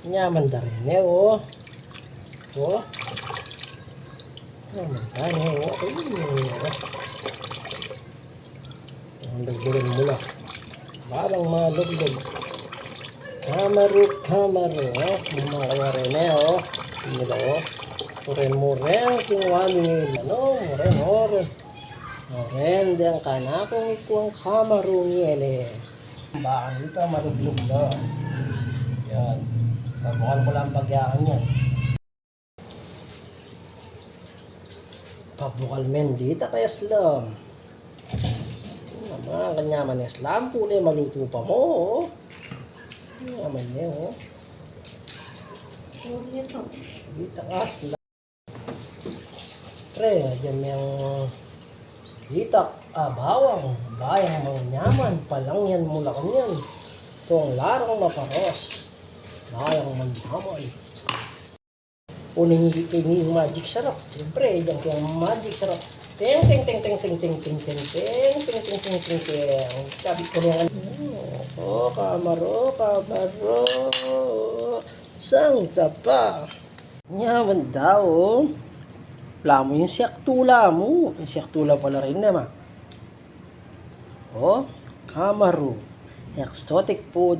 Nyaman da rin eh, oh. Oh. Nyaman da rin eh, oh. Ang dagdagan mo na. Parang malugdog. Hamaru, oh. Bumakaya rin eh, oh. Hindi ba, oh. Turen mo rin, kingwami, ano, more. Oren, diyan ka na kung ikuang kamarong yele. Baka dito maluglog na. Yan. Pabukal ko lang bagyakan yan. Pabukal men dito kaya slam. Naman, kanyaman yung slam. Puli maluto pa mo. Oh. Naman niya, oh. Dito ka slam. Pre, dyan yung itak, bawang, bayang mga nyaman, palangyan mula kanyan. Itong larang maparos, bayang manyaman. Uning yung magic sarap. Siyempre, dyan kayang magic sarap. Ting. Sabi ko niya, kamaro. Sang tapa. Nyaman daw, oh. Wala mo yung siyaktula mo. Yung siyaktula pala rin naman. Oh, Kamaru. Exotic food.